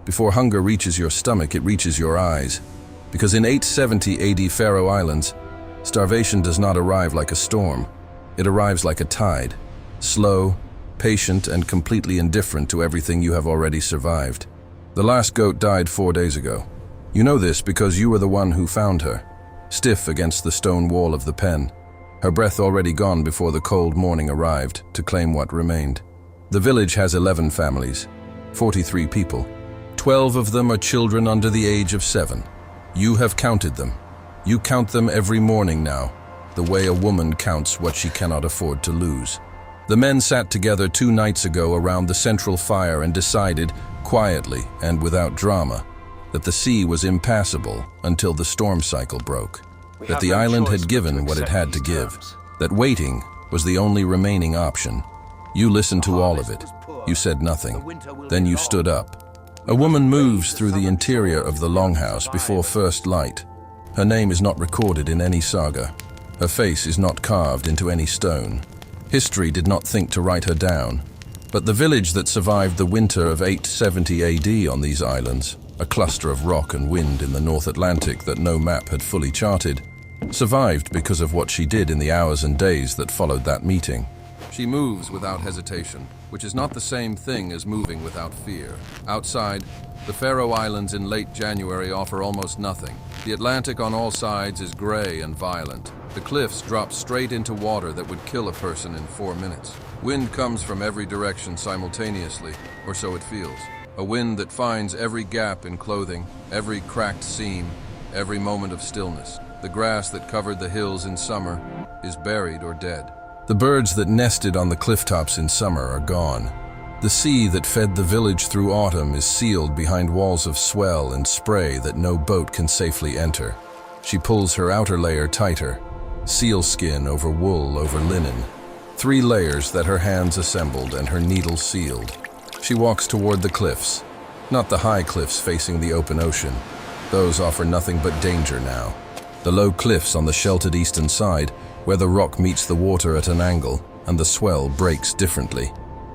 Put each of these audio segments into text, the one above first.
Before hunger reaches your stomach, it reaches your eyes. Because in 870 AD Faroe Islands, starvation does not arrive like a storm. It arrives like a tide, slow, patient, and completely indifferent to everything you have already survived. The last goat died 4 days ago. You know this because you were the one who found her, stiff against the stone wall of the pen, her breath already gone before the cold morning arrived to claim what remained. The village has 11 families, 43 people. 12 of them are children under the age of 7. You have counted them. You count them every morning now, the way a woman counts what she cannot afford to lose. The men sat together 2 nights ago around the central fire and decided, quietly and without drama, that the sea was impassable until the storm cycle broke, that the island had given what it had to give, that waiting was the only remaining option. You listened to all of it. You said nothing. Then you stood up. A woman moves through the interior of the longhouse before first light. Her name is not recorded in any saga. Her face is not carved into any stone. History did not think to write her down. But the village that survived the winter of 870 AD on these islands, a cluster of rock and wind in the North Atlantic that no map had fully charted, survived because of what she did in the hours and days that followed that meeting. She moves without hesitation, which is not the same thing as moving without fear. Outside, the Faroe Islands in late January offer almost nothing. The Atlantic on all sides is gray and violent. The cliffs drop straight into water that would kill a person in 4 minutes. Wind comes from every direction simultaneously, or so it feels. A wind that finds every gap in clothing, every cracked seam, every moment of stillness. The grass that covered the hills in summer is buried or dead. The birds that nested on the clifftops in summer are gone. The sea that fed the village through autumn is sealed behind walls of swell and spray that no boat can safely enter. She pulls her outer layer tighter, sealskin over wool over linen, 3 layers that her hands assembled and her needle sealed. She walks toward the cliffs, not the high cliffs facing the open ocean. Those offer nothing but danger now. The low cliffs on the sheltered eastern side, where the rock meets the water at an angle and the swell breaks differently.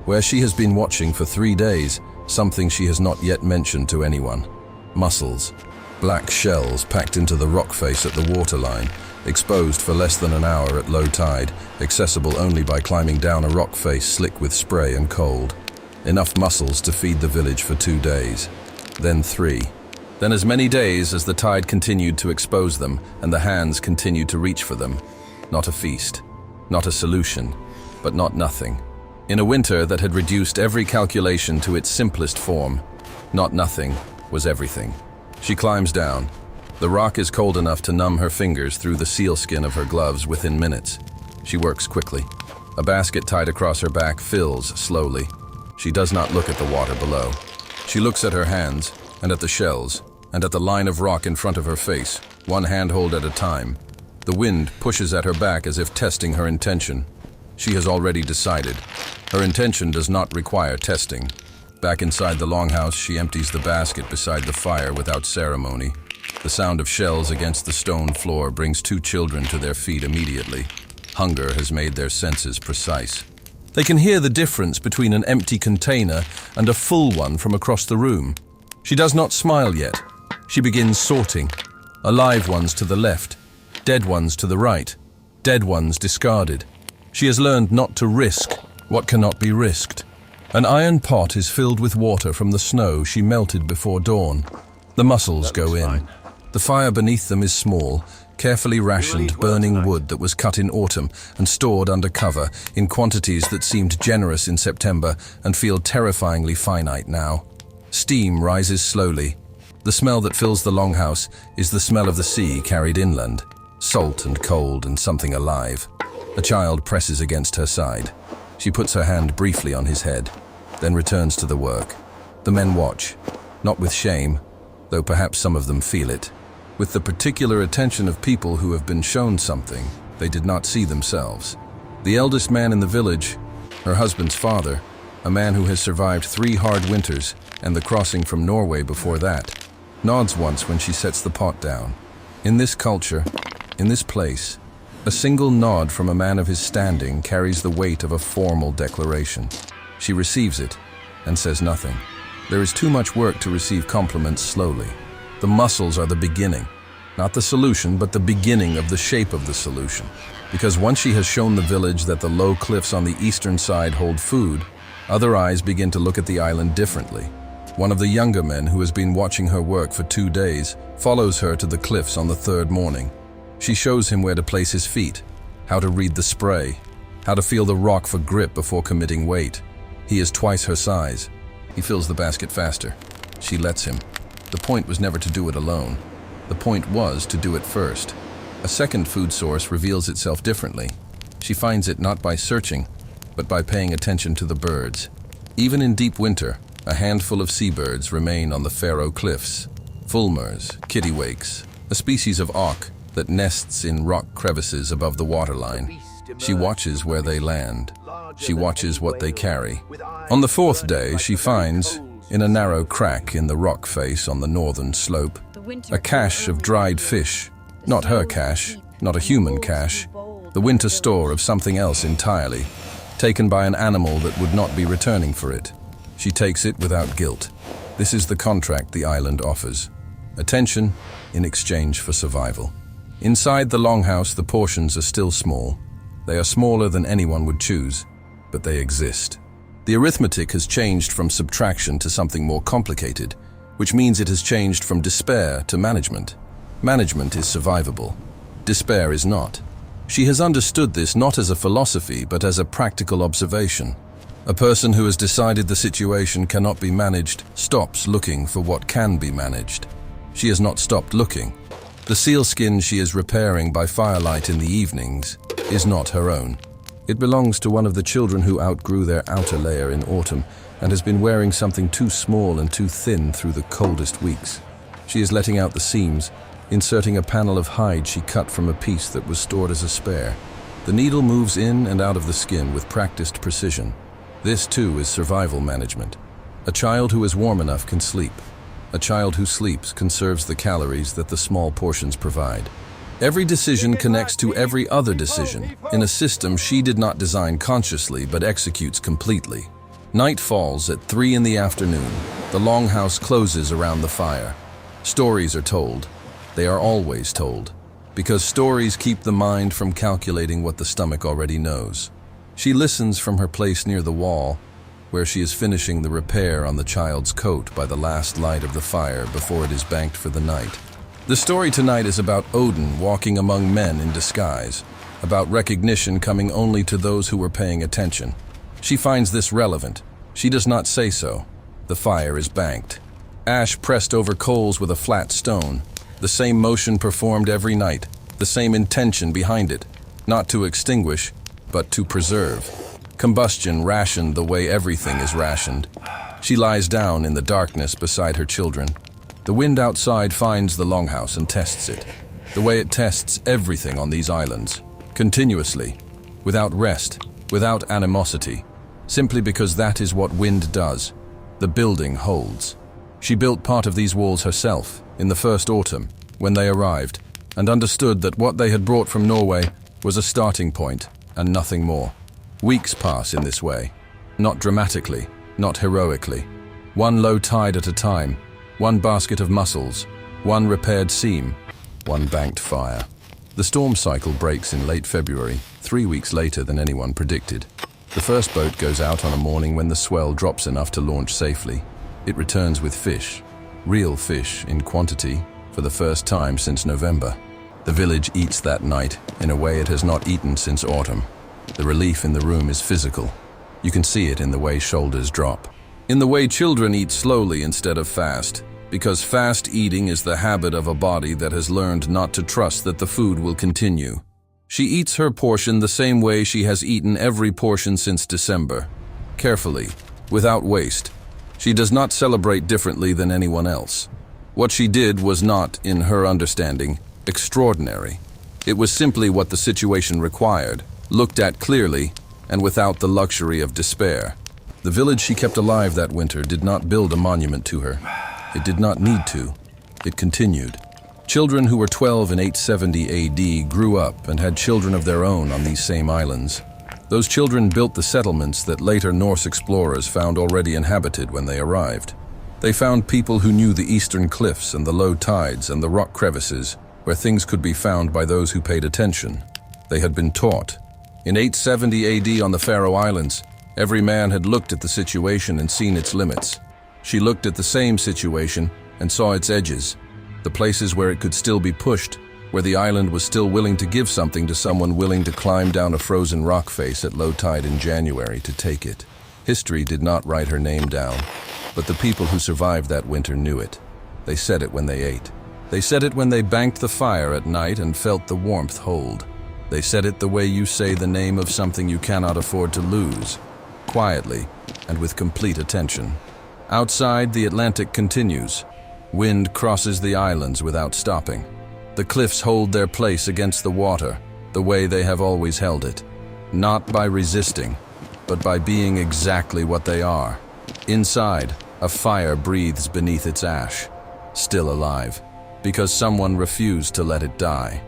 Where she has been watching for 3 days, something she has not yet mentioned to anyone. Mussels, black shells packed into the rock face at the waterline, exposed for less than an hour at low tide, accessible only by climbing down a rock face slick with spray and cold. Enough mussels to feed the village for 2 days, then 3. Then as many days as the tide continued to expose them and the hands continued to reach for them. Not a feast, not a solution, but not nothing. In a winter that had reduced every calculation to its simplest form, not nothing was everything. She climbs down. The rock is cold enough to numb her fingers through the sealskin of her gloves within minutes. She works quickly. A basket tied across her back fills slowly. She does not look at the water below. She looks at her hands, and at the shells, and at the line of rock in front of her face, one handhold at a time. The wind pushes at her back as if testing her intention. She has already decided. Her intention does not require testing. Back inside the longhouse, she empties the basket beside the fire without ceremony. The sound of shells against the stone floor brings 2 children to their feet immediately. Hunger has made their senses precise. They can hear the difference between an empty container and a full one from across the room. She does not smile yet. She begins sorting. Alive ones to the left, dead ones to the right, dead ones discarded. She has learned not to risk what cannot be risked. An iron pot is filled with water from the snow she melted before dawn. The mussels go in. The fire beneath them is small, carefully rationed burning wood that was cut in autumn and stored under cover in quantities that seemed generous in September and feel terrifyingly finite now. Steam rises slowly. The smell that fills the longhouse is the smell of the sea carried inland, salt and cold and something alive. A child presses against her side. She puts her hand briefly on his head, then returns to the work. The men watch, not with shame, though perhaps some of them feel it, with the particular attention of people who have been shown something they did not see themselves. The eldest man in the village, her husband's father, a man who has survived 3 hard winters and the crossing from Norway before that, nods once when she sets the pot down. In this culture, in this place, a single nod from a man of his standing carries the weight of a formal declaration. She receives it and says nothing. There is too much work to receive compliments slowly. The mussels are the beginning, not the solution, but the beginning of the shape of the solution. Because once she has shown the village that the low cliffs on the eastern side hold food, other eyes begin to look at the island differently. One of the younger men, who has been watching her work for 2 days, follows her to the cliffs on the 3rd morning. She shows him where to place his feet, how to read the spray, how to feel the rock for grip before committing weight. He is twice her size. He fills the basket faster. She lets him. The point was never to do it alone. The point was to do it first. A second food source reveals itself differently. She finds it not by searching, but by paying attention to the birds. Even in deep winter, a handful of seabirds remain on the Faroe cliffs. Fulmars, kittiwakes, a species of auk that nests in rock crevices above the waterline. She watches where they land. She watches what they carry. On the 4th day, she finds, in a narrow crack in the rock face on the northern slope, a cache of dried fish. Not her cache, not a human cache, the winter store of something else entirely, taken by an animal that would not be returning for it. She takes it without guilt. This is the contract the island offers. Attention in exchange for survival. Inside the longhouse, the portions are still small. They are smaller than anyone would choose, but they exist. The arithmetic has changed from subtraction to something more complicated, which means it has changed from despair to management. Management is survivable. Despair is not. She has understood this not as a philosophy, but as a practical observation. A person who has decided the situation cannot be managed stops looking for what can be managed. She has not stopped looking. The sealskin she is repairing by firelight in the evenings is not her own. It belongs to one of the children who outgrew their outer layer in autumn and has been wearing something too small and too thin through the coldest weeks. She is letting out the seams, inserting a panel of hide she cut from a piece that was stored as a spare. The needle moves in and out of the skin with practiced precision. This too is survival management. A child who is warm enough can sleep. A child who sleeps conserves the calories that the small portions provide. Every decision connects to every other decision in a system she did not design consciously but executes completely. Night falls at 3 in the afternoon. The longhouse closes around the fire. Stories are told. They are always told, because stories keep the mind from calculating what the stomach already knows. She listens from her place near the wall, where she is finishing the repair on the child's coat by the last light of the fire before it is banked for the night. The story tonight is about Odin walking among men in disguise, about recognition coming only to those who were paying attention. She finds this relevant. She does not say so. The fire is banked. Ash pressed over coals with a flat stone. The same motion performed every night, the same intention behind it, not to extinguish, but to preserve. Combustion rationed the way everything is rationed. She lies down in the darkness beside her children. The wind outside finds the longhouse and tests it, the way it tests everything on these islands, continuously, without rest, without animosity, simply because that is what wind does. The building holds. She built part of these walls herself in the first autumn when they arrived, and understood that what they had brought from Norway was a starting point and nothing more. Weeks pass in this way, not dramatically, not heroically. One low tide at a time, one basket of mussels, one repaired seam, one banked fire. The storm cycle breaks in late February, 3 weeks later than anyone predicted. The first boat goes out on a morning when the swell drops enough to launch safely. It returns with fish, real fish in quantity, for the first time since November. The village eats that night in a way it has not eaten since autumn. The relief in the room is physical. You can see it in the way shoulders drop. In the way children eat slowly instead of fast, because fast eating is the habit of a body that has learned not to trust that the food will continue. She eats her portion the same way she has eaten every portion since December. Carefully, without waste. She does not celebrate differently than anyone else. What she did was not, in her understanding, extraordinary. It was simply what the situation required, looked at clearly, and without the luxury of despair. The village she kept alive that winter did not build a monument to her. It did not need to. It continued. Children who were 12 in 870 AD grew up and had children of their own on these same islands. Those children built the settlements that later Norse explorers found already inhabited when they arrived. They found people who knew the eastern cliffs and the low tides and the rock crevices, where things could be found by those who paid attention. They had been taught. In 870 AD on the Faroe Islands, every man had looked at the situation and seen its limits. She looked at the same situation and saw its edges, the places where it could still be pushed, where the island was still willing to give something to someone willing to climb down a frozen rock face at low tide in January to take it. History did not write her name down, but the people who survived that winter knew it. They said it when they ate. They said it when they banked the fire at night and felt the warmth hold. They said it the way you say the name of something you cannot afford to lose, quietly and with complete attention. Outside, the Atlantic continues. Wind crosses the islands without stopping. The cliffs hold their place against the water, the way they have always held it. Not by resisting, but by being exactly what they are. Inside, a fire breathes beneath its ash, still alive, because someone refused to let it die.